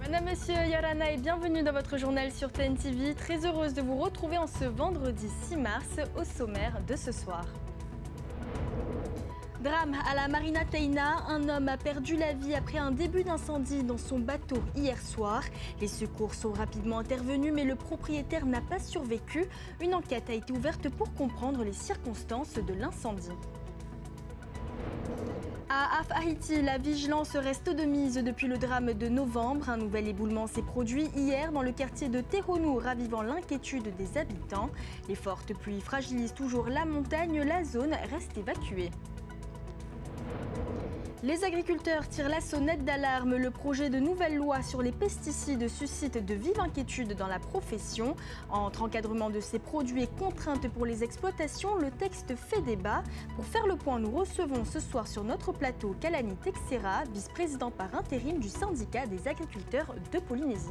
Madame, Monsieur, Yorana et bienvenue dans votre journal sur TNTV. Très heureuse de vous retrouver en ce vendredi 6 mars au sommaire de ce soir. Drame à la Marina Teina, un homme a perdu la vie après un début d'incendie dans son bateau hier soir. Les secours sont rapidement intervenus mais le propriétaire n'a pas survécu. Une enquête a été ouverte pour comprendre les circonstances de l'incendie. À Haïti, la vigilance reste de mise depuis le drame de novembre. Un nouvel éboulement s'est produit hier dans le quartier de Tehonou, ravivant l'inquiétude des habitants. Les fortes pluies fragilisent toujours la montagne, la zone reste évacuée. Les agriculteurs tirent la sonnette d'alarme. Le projet de nouvelle loi sur les pesticides suscite de vives inquiétudes dans la profession. Entre encadrement de ces produits et contraintes pour les exploitations, le texte fait débat. Pour faire le point, nous recevons ce soir sur notre plateau Kalani Texera, vice-président par intérim du syndicat des agriculteurs de Polynésie.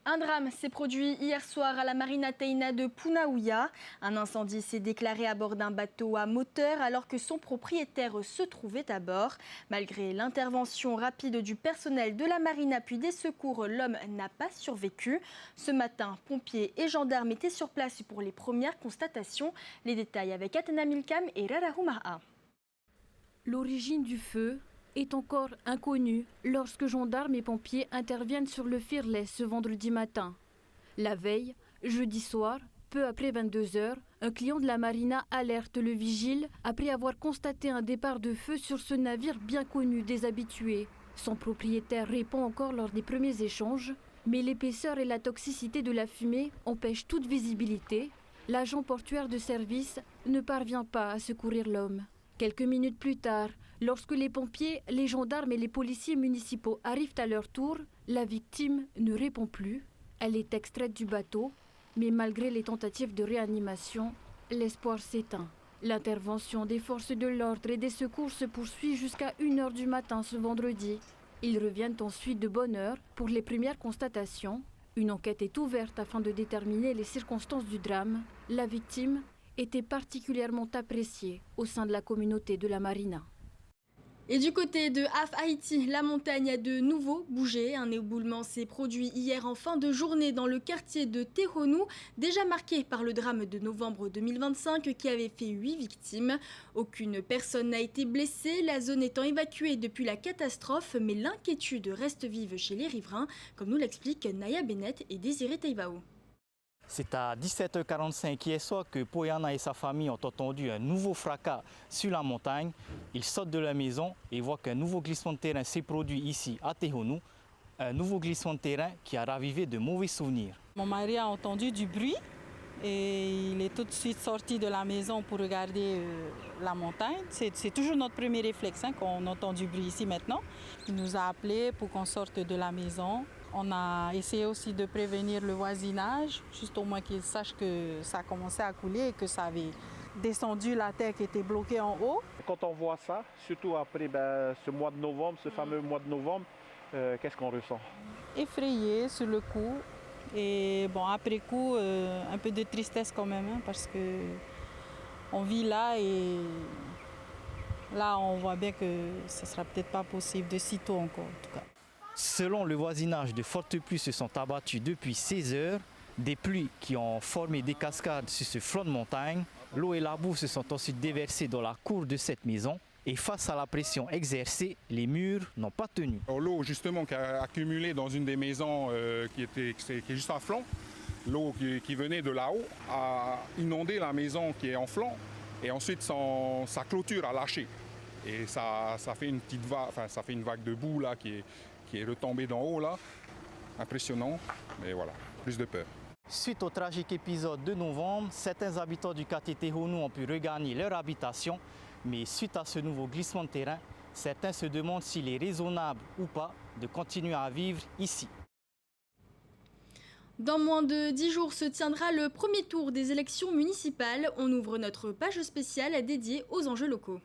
Un drame s'est produit hier soir à la Marina Teina de Punaouia. Un incendie s'est déclaré à bord d'un bateau à moteur alors que son propriétaire se trouvait à bord. Malgré l'intervention rapide du personnel de la marina puis des secours, l'homme n'a pas survécu. Ce matin, pompiers et gendarmes étaient sur place pour les premières constatations. Les détails avec Atena Milkam et Rarahumaha. L'origine du feu est encore inconnue lorsque gendarmes et pompiers interviennent sur le Fearless ce vendredi matin. La veille, jeudi soir, peu après 22h, un client de la marina alerte le vigile après avoir constaté un départ de feu sur ce navire bien connu des habitués. Son propriétaire répond encore lors des premiers échanges, mais l'épaisseur et la toxicité de la fumée empêchent toute visibilité. L'agent portuaire de service ne parvient pas à secourir l'homme. Quelques minutes plus tard, lorsque les pompiers, les gendarmes et les policiers municipaux arrivent à leur tour, la victime ne répond plus. Elle est extraite du bateau, mais malgré les tentatives de réanimation, l'espoir s'éteint. L'intervention des forces de l'ordre et des secours se poursuit jusqu'à 1h du matin ce vendredi. Ils reviennent ensuite de bonne heure pour les premières constatations. Une enquête est ouverte afin de déterminer les circonstances du drame. La victime était particulièrement appréciée au sein de la communauté de la marina. Et du côté de Haïti, la montagne a de nouveau bougé. Un éboulement s'est produit hier en fin de journée dans le quartier de Tehonou, déjà marqué par le drame de novembre 2025 qui avait fait 8 victimes. Aucune personne n'a été blessée, la zone étant évacuée depuis la catastrophe, mais l'inquiétude reste vive chez les riverains, comme nous l'expliquent Naya Bennett et Désiré Teibao. C'est à 17h45 hier soir que Poyana et sa famille ont entendu un nouveau fracas sur la montagne. Ils sortent de la maison et voient qu'un nouveau glissement de terrain s'est produit ici à Tehonou. Un nouveau glissement de terrain qui a ravivé de mauvais souvenirs. Mon mari a entendu du bruit et il est tout de suite sorti de la maison pour regarder la montagne. C'est toujours notre premier réflexe quand on entend du bruit ici maintenant. Il nous a appelés pour qu'on sorte de la maison. On a essayé aussi de prévenir le voisinage, juste au moins qu'ils sachent que ça commençait à couler et que ça avait descendu la terre qui était bloquée en haut. Quand on voit ça, surtout après ce mois de novembre, ce fameux mois de novembre, qu'est-ce qu'on ressent? Effrayé sur le coup et bon, après coup, un peu de tristesse quand même, parce que on vit là et là on voit bien que ce ne sera peut-être pas possible de sitôt encore en tout cas. Selon le voisinage, de fortes pluies se sont abattues depuis 16 heures. Des pluies qui ont formé des cascades sur ce flanc de montagne. L'eau et la boue se sont ensuite déversées dans la cour de cette maison. Et face à la pression exercée, les murs n'ont pas tenu. L'eau justement qui a accumulé dans une des maisons qui est juste à flanc, l'eau qui venait de là-haut a inondé la maison qui est en flanc et ensuite sa clôture a lâché. Et ça fait une petite vague, ça fait une vague de boue là qui est retombée d'en haut là. Impressionnant, mais voilà, plus de peur. Suite au tragique épisode de novembre, certains habitants du quartier Tehonou ont pu regagner leur habitation. Mais suite à ce nouveau glissement de terrain, certains se demandent s'il est raisonnable ou pas de continuer à vivre ici. Dans moins de 10 jours se tiendra le premier tour des élections municipales. On ouvre notre page spéciale dédiée aux enjeux locaux.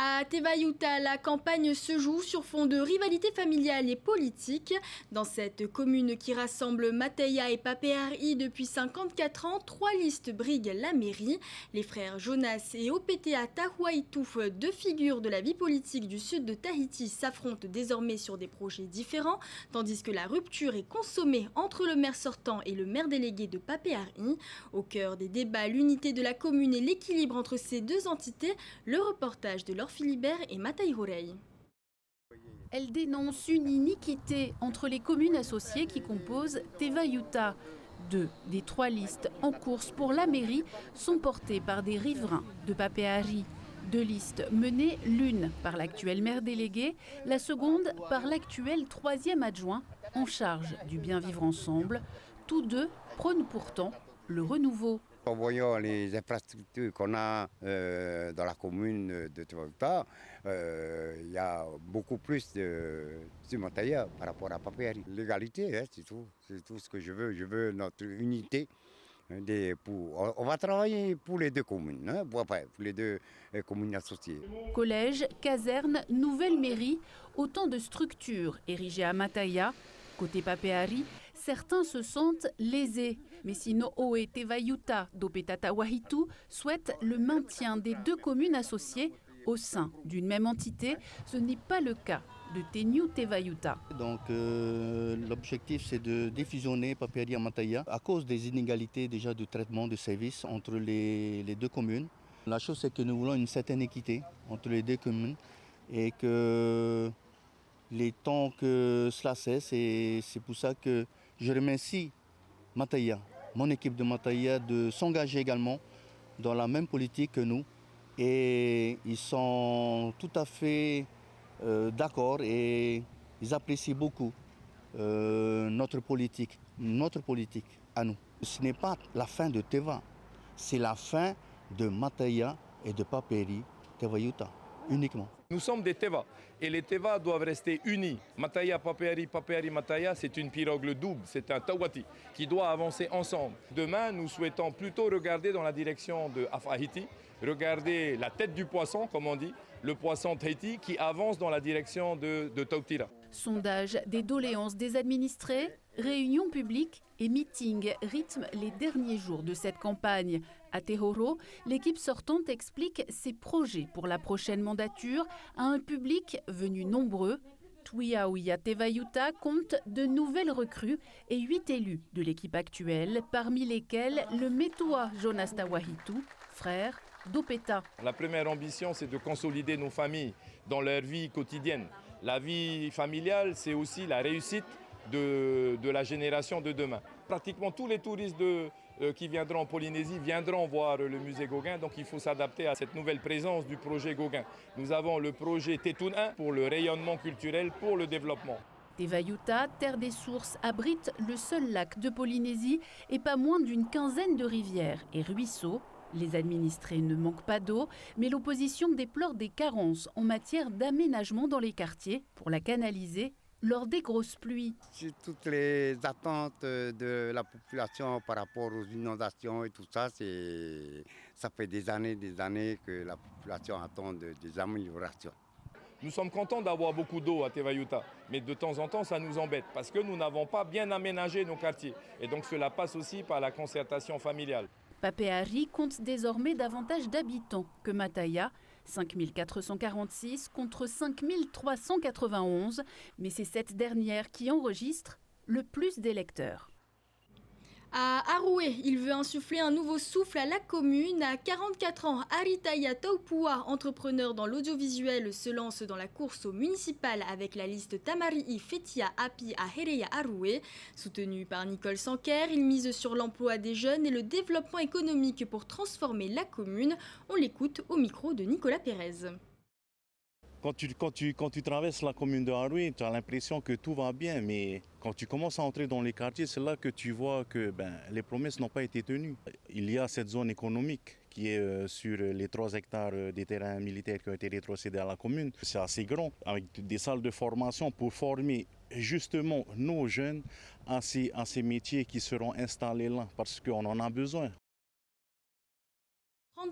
À Tevayuta, la campagne se joue sur fond de rivalité familiale et politique. Dans cette commune qui rassemble Mataya et Papeari depuis 54 ans, 3 listes briguent la mairie. Les frères Jonas et Opetea Tahuaitouf, 2 figures de la vie politique du sud de Tahiti, s'affrontent désormais sur des projets différents, tandis que la rupture est consommée entre le maire sortant et le maire délégué de Papeari. Au cœur des débats, l'unité de la commune et l'équilibre entre ces 2 entités, le reportage de Philibert et Matai Horei. Elle dénonce une iniquité entre les communes associées qui composent Tevayuta. 2 des 3 listes en course pour la mairie sont portées par des riverains de Papeari. 2 listes menées, l'une par l'actuel maire délégué, la seconde par l'actuel 3e adjoint en charge du bien vivre ensemble. Tous 2 prônent pourtant le renouveau. En voyant les infrastructures qu'on a dans la commune de Tevayuta, il y a beaucoup plus de matériel par rapport à Papeari. L'égalité, hein, c'est tout ce que je veux. Je veux notre unité. On va travailler pour les 2 communes, hein, pour les 2 communes associées. Collège, caserne, nouvelle mairie, autant de structures érigées à Mataya. Côté Papeari, certains se sentent lésés. Mais sinon, Oe Tevayuta d'Opeta Tahuaitouf souhaite le maintien des 2 communes associées au sein d'une même entité. Ce n'est pas le cas de Teniu Tevayuta. Donc l'objectif c'est de défusionner Papeari et Mataya à cause des inégalités déjà de traitement de services entre les 2 communes. La chose c'est que nous voulons une certaine équité entre les 2 communes et que les temps que cela cesse, et c'est pour ça que je remercie Mataya, mon équipe de Mataya, de s'engager également dans la même politique que nous. Et ils sont tout à fait d'accord et ils apprécient beaucoup notre politique à nous. Ce n'est pas la fin de Teva, c'est la fin de Mataya et de Papeari Tevayuta, uniquement. Nous sommes des Teva et les Teva doivent rester unis. Mataya, Papeari, Papeari, Mataya, c'est une pirogue double, c'est un Tawati qui doit avancer ensemble. Demain, nous souhaitons plutôt regarder dans la direction de Afahiti, regarder la tête du poisson, comme on dit, le poisson Tahiti qui avance dans la direction de Tautira. Sondage des doléances des administrés, réunions publiques et meetings rythment les derniers jours de cette campagne. À Tehoro, l'équipe sortante explique ses projets pour la prochaine mandature à un public venu nombreux. Tuiaouia Tevayuta compte de nouvelles recrues et 8 élus de l'équipe actuelle, parmi lesquels le Métois Jonas Tahuaitouf, frère d'Opeta. La première ambition, c'est de consolider nos familles dans leur vie quotidienne. La vie familiale, c'est aussi la réussite de la génération de demain. Pratiquement tous les touristes qui viendront en Polynésie viendront voir le musée Gauguin, donc il faut s'adapter à cette nouvelle présence du projet Gauguin. Nous avons le projet Tetun 1 pour le rayonnement culturel, pour le développement. Tevayuta, terre des sources, abrite le seul lac de Polynésie et pas moins d'une quinzaine de rivières et ruisseaux. Les administrés ne manquent pas d'eau, mais l'opposition déplore des carences en matière d'aménagement dans les quartiers pour la canaliser lors des grosses pluies. Sur toutes les attentes de la population par rapport aux inondations et tout ça, ça fait des années que la population attend des améliorations. Nous sommes contents d'avoir beaucoup d'eau à Tevayuta, mais de temps en temps ça nous embête parce que nous n'avons pas bien aménagé nos quartiers. Et donc cela passe aussi par la concertation familiale. Papeari compte désormais davantage d'habitants que Mataya, 5446 contre 5391, mais c'est cette dernière qui enregistre le plus d'électeurs. À Aroué, il veut insuffler un nouveau souffle à la commune. À 44 ans, Aritaya Taupua, entrepreneur dans l'audiovisuel, se lance dans la course au municipal avec la liste Tamarii Fetia Api à Hereia Aroué. Soutenu par Nicole Sanker, il mise sur l'emploi des jeunes et le développement économique pour transformer la commune. On l'écoute au micro de Nicolas Pérez. Quand tu traverses la commune de Aroué, tu as l'impression que tout va bien, mais quand tu commences à entrer dans les quartiers, c'est là que tu vois que les promesses n'ont pas été tenues. Il y a cette zone économique qui est sur les 3 hectares des terrains militaires qui ont été rétrocédés à la commune. C'est assez grand, avec des salles de formation pour former justement nos jeunes à ces métiers qui seront installés là, parce qu'on en a besoin.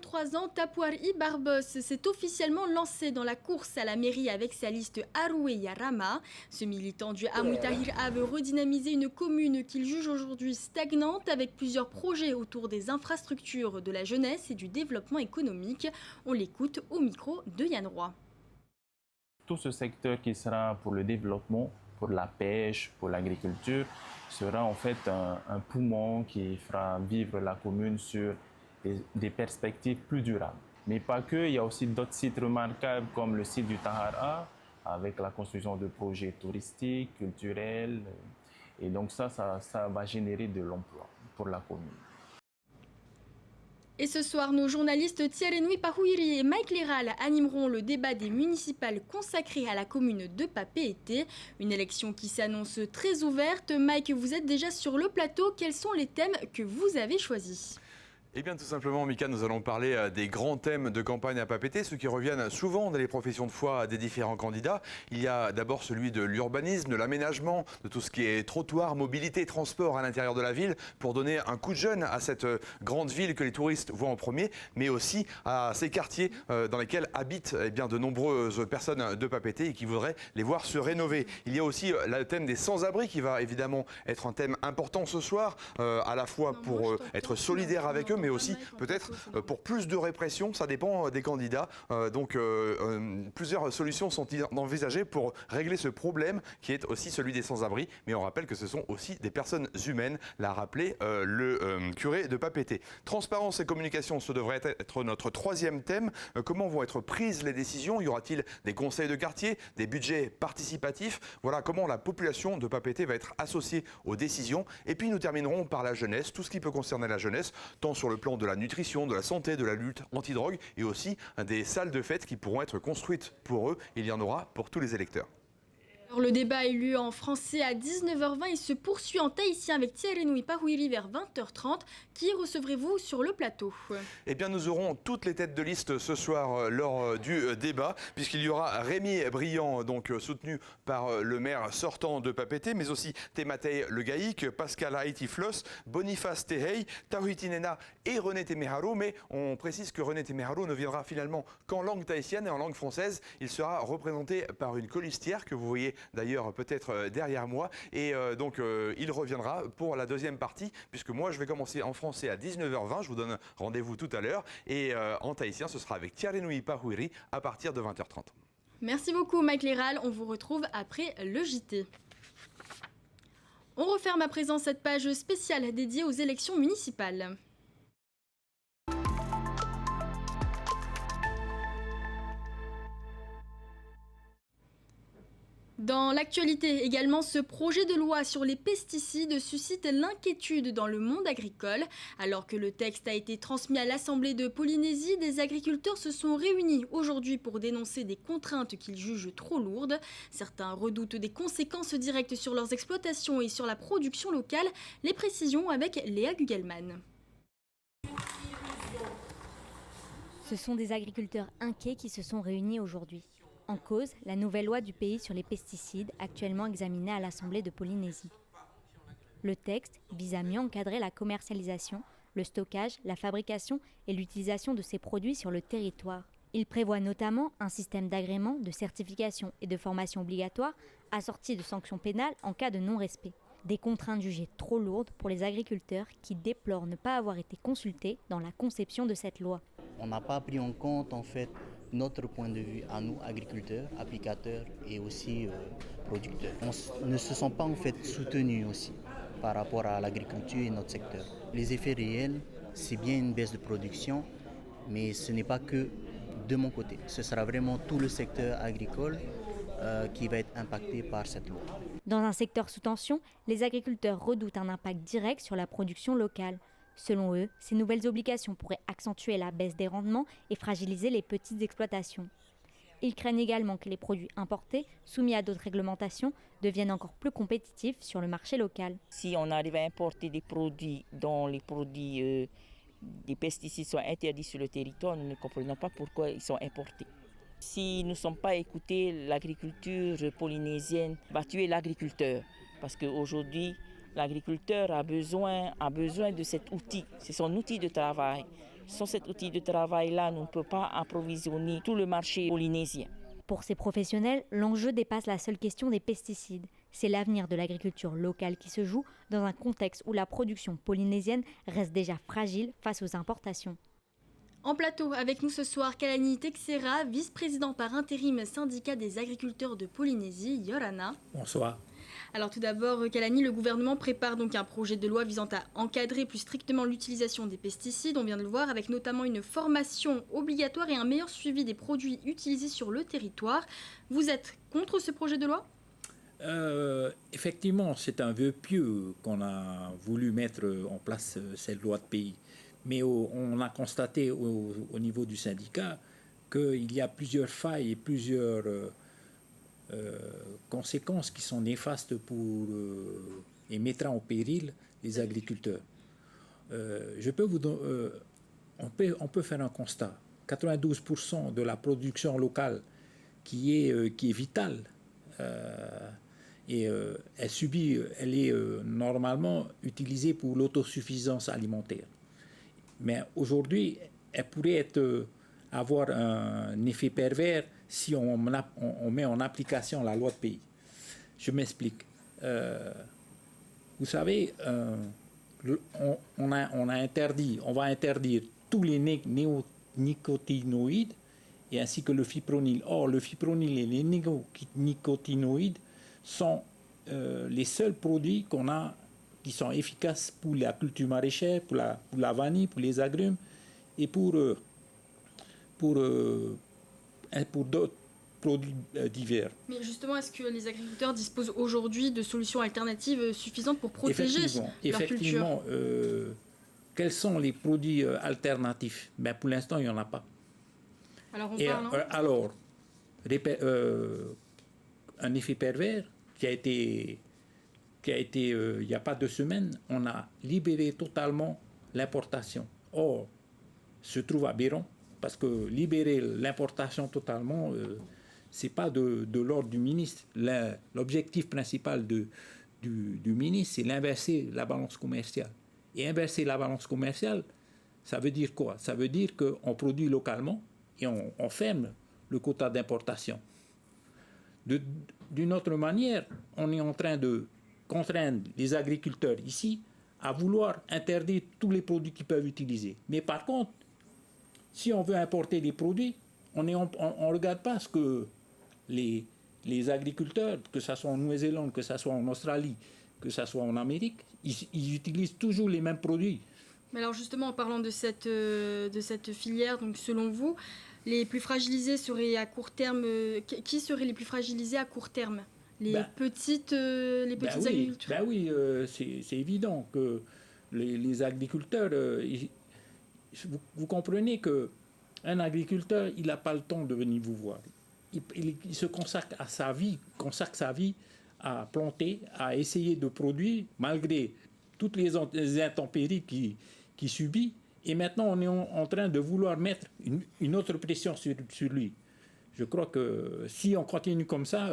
33 ans, Tapuari Barbos s'est officiellement lancé dans la course à la mairie avec sa liste Aroué Yarama. Ce militant du Hamoutahira veut redynamiser une commune qu'il juge aujourd'hui stagnante avec plusieurs projets autour des infrastructures, de la jeunesse et du développement économique. On l'écoute au micro de Yann Roy. Tout ce secteur qui sera pour le développement, pour la pêche, pour l'agriculture, sera en fait un poumon qui fera vivre la commune sur des perspectives plus durables. Mais pas que, il y a aussi d'autres sites remarquables comme le site du Tahara, avec la construction de projets touristiques, culturels. Et donc ça va générer de l'emploi pour la commune. Et ce soir, nos journalistes Thierry Pahouiri et Mike Léral animeront le débat des municipales consacré à la commune de Papeete. Une élection qui s'annonce très ouverte. Mike, vous êtes déjà sur le plateau. Quels sont les thèmes que vous avez choisis ? Eh bien tout simplement, Mika, nous allons parler des grands thèmes de campagne à Papeete, ceux qui reviennent souvent dans les professions de foi des différents candidats. Il y a d'abord celui de l'urbanisme, de l'aménagement, de tout ce qui est trottoir, mobilité, transport à l'intérieur de la ville, pour donner un coup de jeune à cette grande ville que les touristes voient en premier, mais aussi à ces quartiers dans lesquels habitent de nombreuses personnes de Papeete et qui voudraient les voir se rénover. Il y a aussi le thème des sans-abri qui va évidemment être un thème important ce soir, à la fois pour être solidaire avec eux, mais aussi peut-être pour plus de répression, ça dépend des candidats. Plusieurs solutions sont envisagées pour régler ce problème qui est aussi celui des sans-abri. Mais on rappelle que ce sont aussi des personnes humaines, l'a rappelé le curé de Papeete. Transparence et communication, ce devrait être notre troisième thème. Comment vont être prises les décisions? Y aura-t-il des conseils de quartier, des budgets participatifs? Voilà comment la population de Papeete va être associée aux décisions. Et puis nous terminerons par la jeunesse, tout ce qui peut concerner la jeunesse, tant sur le plan de la nutrition, de la santé, de la lutte anti-drogue et aussi des salles de fête qui pourront être construites pour eux. Il y en aura pour tous les électeurs. Alors, le débat est lu en français à 19h20 et se poursuit en tahitien avec Thierry Pahouiri vers 20h30. Qui recevrez-vous sur le plateau? Eh bien, nous aurons toutes les têtes de liste ce soir lors du débat, puisqu'il y aura Rémi Briand, donc soutenu par le maire sortant de Papeete, mais aussi Tematei Le Gaïc, Pascal Haïti Floss, Boniface Tehei, Tahuiti Nena et René Temeharo. Mais on précise que René Temeharo ne viendra finalement qu'en langue tahitienne et en langue française. Il sera représenté par une colistière que vous voyez d'ailleurs peut-être derrière moi. Et donc il reviendra pour la deuxième partie, puisque moi je vais commencer en français à 19h20. Je vous donne rendez-vous tout à l'heure. Et en tahitien, ce sera avec Thierry Pahouiri à partir de 20h30. Merci beaucoup Mike Léral. On vous retrouve après le JT. On referme à présent cette page spéciale dédiée aux élections municipales. Dans l'actualité également, ce projet de loi sur les pesticides suscite l'inquiétude dans le monde agricole. Alors que le texte a été transmis à l'Assemblée de Polynésie, des agriculteurs se sont réunis aujourd'hui pour dénoncer des contraintes qu'ils jugent trop lourdes. Certains redoutent des conséquences directes sur leurs exploitations et sur la production locale. Les précisions avec Léa Gugelman. Ce sont des agriculteurs inquiets qui se sont réunis aujourd'hui. En cause, la nouvelle loi du pays sur les pesticides, actuellement examinée à l'Assemblée de Polynésie. Le texte vise à mieux encadrer la commercialisation, le stockage, la fabrication et l'utilisation de ces produits sur le territoire. Il prévoit notamment un système d'agrément, de certification et de formation obligatoire, assorti de sanctions pénales en cas de non-respect. Des contraintes jugées trop lourdes pour les agriculteurs qui déplorent ne pas avoir été consultés dans la conception de cette loi. On n'a pas pris en compte en fait notre point de vue à nous, agriculteurs, applicateurs et aussi producteurs. On ne se sent pas en fait soutenus aussi par rapport à l'agriculture et notre secteur. Les effets réels, c'est bien une baisse de production, mais ce n'est pas que de mon côté. Ce sera vraiment tout le secteur agricole qui va être impacté par cette loi. Dans un secteur sous tension, les agriculteurs redoutent un impact direct sur la production locale. Selon eux, ces nouvelles obligations pourraient accentuer la baisse des rendements et fragiliser les petites exploitations. Ils craignent également que les produits importés, soumis à d'autres réglementations, deviennent encore plus compétitifs sur le marché local. Si on arrive à importer des produits dont les produits des pesticides sont interdits sur le territoire, nous ne comprenons pas pourquoi ils sont importés. Si nous ne sommes pas écoutés, l'agriculture polynésienne va tuer l'agriculteur. Parce qu'aujourd'hui, l'agriculteur a besoin de cet outil. C'est son outil de travail. Sans cet outil de travail-là, nous ne pouvons pas approvisionner tout le marché polynésien. Pour ces professionnels, l'enjeu dépasse la seule question des pesticides. C'est l'avenir de l'agriculture locale qui se joue dans un contexte où la production polynésienne reste déjà fragile face aux importations. En plateau, avec nous ce soir, Kalani Texera, vice-président par intérim syndicat des agriculteurs de Polynésie, Yorana. Bonsoir. Alors tout d'abord, Kalani, le gouvernement prépare donc un projet de loi visant à encadrer plus strictement l'utilisation des pesticides, on vient de le voir, avec notamment une formation obligatoire et un meilleur suivi des produits utilisés sur le territoire. Vous êtes contre ce projet de loi ? Effectivement, c'est un vœu pieux qu'on a voulu mettre en place cette loi de pays. Mais on a constaté au niveau du syndicat qu'il y a plusieurs failles et plusieurs conséquences qui sont néfastes pour et mettra en péril les agriculteurs. On peut faire un constat. 92% de la production locale qui est vitale elle est normalement utilisée pour l'autosuffisance alimentaire. Mais aujourd'hui, elle pourrait avoir un effet pervers si on met en application la loi de pays. Je m'explique. Vous savez, on va interdire tous les néonicotinoïdes et ainsi que le fipronil. Or, le fipronil et les néonicotinoïdes sont les seuls produits qu'on a qui sont efficaces pour la culture maraîchère, pour la vanille, pour les agrumes et pour d'autres produits divers. Mais justement, est-ce que les agriculteurs disposent aujourd'hui de solutions alternatives suffisantes pour protéger leur culture ? Effectivement, quels sont les produits alternatifs ? Ben, pour l'instant, il n'y en a pas. Alors, un effet pervers qui a été il n'y a pas 2 semaines, on a libéré totalement l'importation. Or, se trouve aberrant, parce que libérer l'importation totalement, ce n'est pas de l'ordre du ministre. L'objectif principal du ministre, c'est d'inverser la balance commerciale. Et inverser la balance commerciale, ça veut dire quoi ? Ça veut dire qu'on produit localement et on ferme le quota d'importation. D'une autre manière, on est en train de contraindre les agriculteurs ici à vouloir interdire tous les produits qu'ils peuvent utiliser. Mais par contre, si on veut importer des produits, on ne regarde pas ce que les agriculteurs, que ce soit en Nouvelle-Zélande, que ce soit en Australie, que ce soit en Amérique, ils utilisent toujours les mêmes produits. Mais alors justement, en parlant de cette filière, donc selon vous, les plus fragilisés seraient à court terme. Qui seraient les plus fragilisés à court terme ? Les petites agricultures. Oui, c'est évident que les agriculteurs. Vous comprenez qu'un agriculteur, il n'a pas le temps de venir vous voir. Il se consacre sa vie à planter, à essayer de produire, malgré toutes les intempéries qu'il subit. Et maintenant, on est en train de vouloir mettre une autre pression sur lui. Je crois que si on continue comme ça,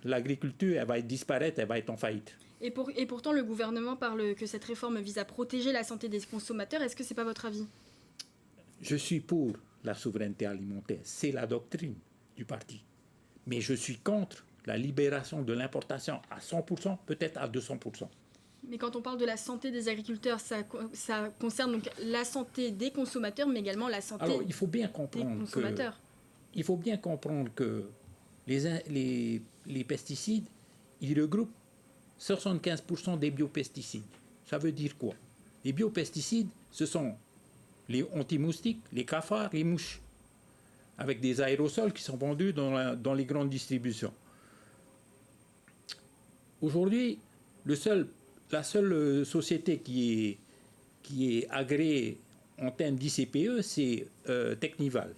l'agriculture, elle va disparaître, elle va être en faillite. Et pourtant, le gouvernement parle que cette réforme vise à protéger la santé des consommateurs. Est-ce que ce n'est pas votre avis ? Je suis pour la souveraineté alimentaire. C'est la doctrine du parti. Mais je suis contre la libération de l'importation à 100%, peut-être à 200%. Mais quand on parle de la santé des agriculteurs, ça concerne donc la santé des consommateurs, mais également la santé il faut bien comprendre des consommateurs. Il faut bien comprendre que les pesticides, ils regroupent 75% des biopesticides. Ça veut dire quoi ? Les biopesticides, ce sont les anti-moustiques, les cafards, les mouches, avec des aérosols qui sont vendus dans les grandes distributions. Aujourd'hui, la seule société qui est agréée en termes d'ICPE, c'est Technival.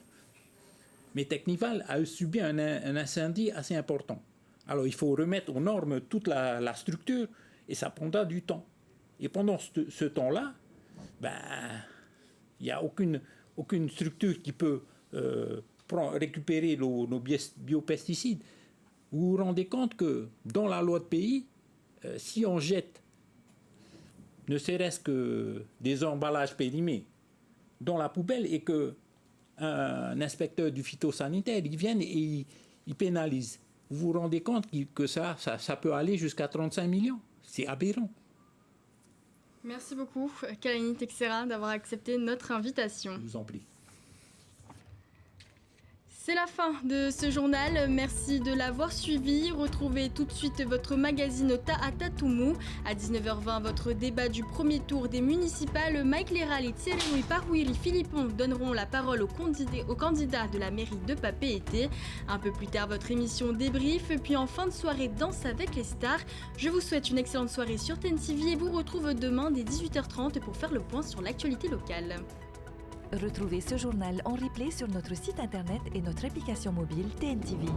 Mais Technival a subi un incendie assez important. Alors il faut remettre aux normes toute la structure et ça prendra du temps. Et pendant ce temps-là, il n'y a aucune structure qui peut récupérer nos biopesticides. Vous vous rendez compte que dans la loi de pays, si on jette ne serait-ce que des emballages périmés dans la poubelle et qu'un inspecteur du phytosanitaire, il vienne et il pénalise. Vous vous rendez compte que ça peut aller jusqu'à 35 millions? C'est aberrant. Merci beaucoup, Kalani Texera, d'avoir accepté notre invitation. Je vous en prie. C'est la fin de ce journal. Merci de l'avoir suivi. Retrouvez tout de suite votre magazine Ta'atatumu. À 19h20, votre débat du premier tour des municipales. Mike Leral et Thierry Parouiri Philippon donneront la parole aux candidats de la mairie de Papeete. Un peu plus tard, votre émission débrief. Puis en fin de soirée, Danse avec les stars. Je vous souhaite une excellente soirée sur TNTV et vous retrouve demain dès 18h30 pour faire le point sur l'actualité locale. Retrouvez ce journal en replay sur notre site internet et notre application mobile TNTV.